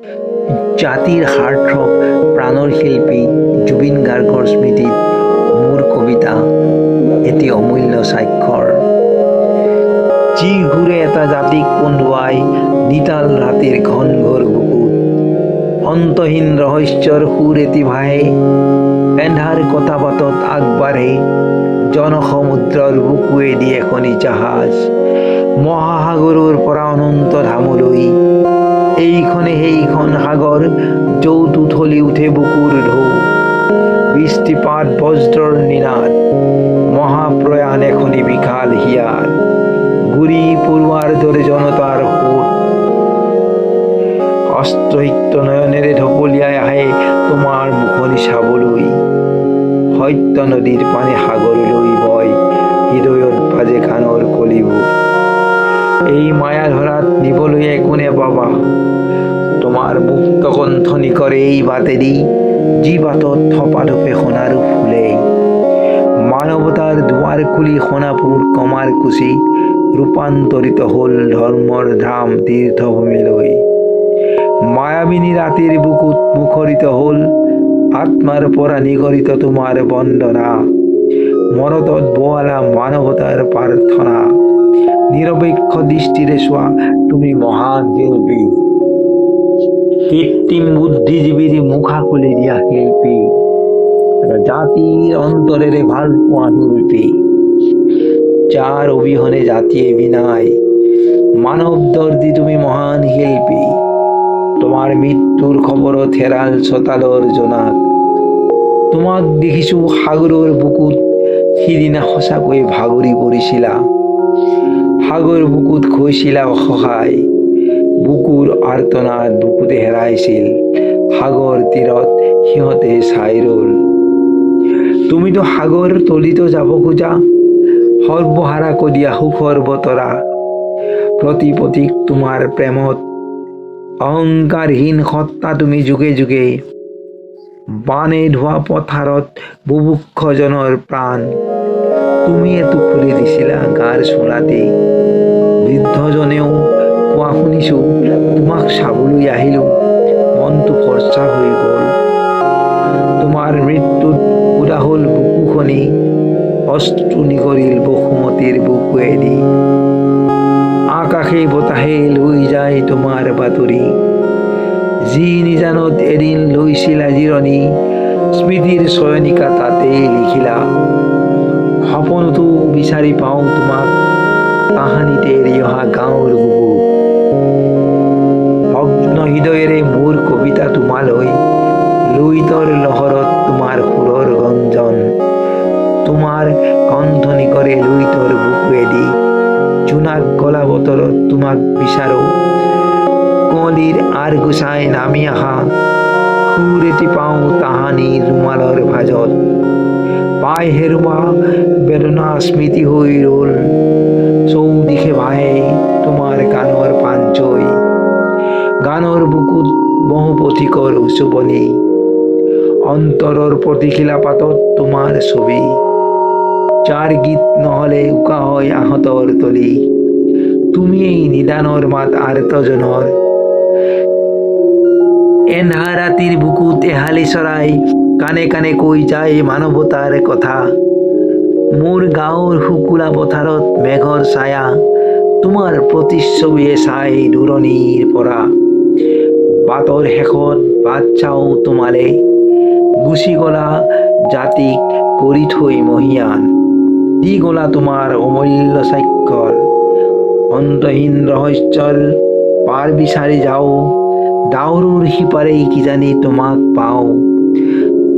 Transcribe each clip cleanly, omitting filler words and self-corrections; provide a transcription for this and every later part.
জাতিৰ সাৰ্থক প্ৰাণৰ শিল্পী জুবিন গাৰ্গৰ স্মৃতিত মোৰ কবিতা এটি অমূল্য স্বাক্ষৰ। যি ঘূৰে এটা জাতিক কন্দুৱাই নিতাল ৰাতিৰ ঘন ঘোৰ বুকুত, অন্তহীন ৰহস্যৰ সুৰ এটি ভাহে, এন্ধাৰ কটাবাটত আগবাঢ়ে জনসমুদ্ৰৰ বুকুৱেদি এখনি জাহাজ, মহাসাগৰৰ পৰা অনন্ত ধামলৈ এইখনে সেইখন সাগৰ য'ত উথলি উঠে বুকুৰ ঢৌ, বৃষ্টিপাত বজ্ৰৰ নিনাদ, মহাপ্ৰয়াণ এখনি বিশাল হিয়াৰ, ঘূৰি পৰুৱাৰ দৰে জনতাৰ সোঁত, অস্ত্ৰহিক্ত নয়নেৰে ঢপলিয়াই আহে তোমাৰ মুখনি চাবলৈ, সত্য নদীৰ পানী সাগৰলৈ বয়, হৃদয়ত বাজে গানৰ কলিবোৰ। এই মায়া ধৰাত নিবলৈ একো নেপাবা, তোমাৰ মুক্ত কণ্ঠনি কৰে এই বাটেদি, যি বাটত থপাথপে সোণাৰু ফুলে, মানৱতাৰ দুৱাৰ খুলি সোণাপুৰ কমাৰকুছি ৰূপান্তৰিত হ'ল ধৰ্মৰ ধাম তীৰ্থভূমিলৈ। মায়াবিনী ৰাতিৰ বুকুত মুখৰিত হ'ল আত্মাৰ পৰা নিগৰিত তোমাৰ বন্দনা, মৰতত বোৱালা মানৱতাৰ প্ৰাৰ্থনা, নিৰপেক্ষ দৃষ্টিৰে চোৱা তুমি মহান শিল্পী, কৃত্ৰিম বুদ্ধিজীৱীৰ মুখা খুলি দিয়া শিল্পী, জাতিৰ অন্তৰেৰে ভাল পোৱা শিল্পী, যাৰ অবিহনে জাতিয়ে বিনাই, মানৱ দৰ্দী তুমি মহান শিল্পী। তোমাৰ মৃত্যুৰ খবৰত হেৰাল চোতালৰ জোনাক, তোমাক দেখিছো সাগৰৰ বুকুত, সিদিনা সঁচাকৈ ভাগৰি পৰিছিলা, সাগৰ বুকুত হৈছিলা অসহায়, বুকুৰ আৰ্তনাদ বুকুতে হেৰাইছিল, সাগৰ তীৰত সিহঁতে চাই ৰল। তুমিতো সাগৰ তলিতো যাব খোজা, সৰ্বহাৰা কৈ দিয়া সুখৰ বতৰা, প্ৰতি পথিক তোমাৰ প্ৰেমত, অহংকাৰহীন সত্তা তুমি যুগে যুগে, বানে ধোৱা পথাৰত বুভুক্ষজনৰ প্ৰাণ, তুমিয়েতো খুলি দিছিলা গাৰ চোলাতে, বৃদ্ধজনেও কোৱা শুনিছো, তোমাক চাবলৈ আহিলো, মনটো ফৰ্চা হৈ গ'ল। তোমাৰ মৃত্যুত উদা হ'ল বুকুখনি, অশ্ৰু নিগৰিল বসুমতীৰ বুকুৱেদি, আকাশে বতাহে লৈ যায় তোমাৰ বাতৰি, যি নিজানত এদিন লৈছিলা জিৰণি, স্মৃতিৰ চয়নিকা তাতেই লিখিলা, সপোনতো বিচাৰি পাওঁ তোমাক, তাহানিতে এৰি অহা গাঁৱৰ বুকুত। ভগ্ন হৃদয়েৰে মোৰ কবিতা তোমালৈ, লুইতৰ লহৰত তোমাৰ সুৰৰ গঞ্জন, তোমাৰ কণ্ঠনি কৰে লুইতৰ বুকুৱেদি, জোনাক গলা বতৰত তোমাক বিচাৰো, কুঁৱলীৰ আৰ গুচাই নামি আহা, সুৰ এটি পাওঁ তাহানিৰ ৰুমালৰ ভাজত, পাই হেৰুৱা বেদনা স্মৃতি হৈ ৰল, চৌদিশে ভাহে তোমাৰ গানৰ পাঞ্চৈ, গানৰ বুকুত বহু পথিকৰ উচুপনি, অন্তৰৰ প্ৰতিশিলা পাতত তোমাৰ ছবি, যাৰ গীত নহলে উকা হয় আহঁতৰ তলি, তুমিয়েই নিদানৰ মাত আৰ্তজনৰ, এন্ধাৰ ৰাতিৰ বুকুত এহালি চৰাই কাণে কাণে কৈ যায় মানৱতাৰ কথা, মোৰ গাঁৱৰ শুকুলা পথাৰত মেঘৰ ছায়া, তোমাৰ প্ৰতিচ্ছবিয়ে চাই দূৰণিৰ পৰা, বাটৰ শেষত বাট চাওঁ তোমালে, গুচি গলা জাতিক কৰি থৈ মহীয়ান, দি গলা তোমাৰ অমূল্য স্বাক্ষৰ, অন্তহীন ৰহস্যৰ পাৰ বিচাৰি যাওঁ, ডাৱৰৰ সিপাৰেই কিজানি তোমাক পাওঁ,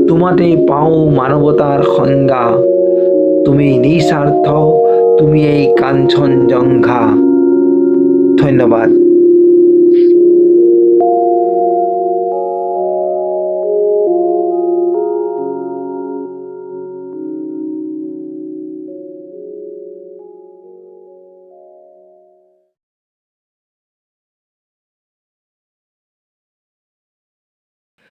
তোমাতে পাওঁ মানৱতাৰ সংজ্ঞা, তুমি নিস্বাৰ্থ, তুমি এই কাঞ্চনজংঘা। ধন্যবাদ।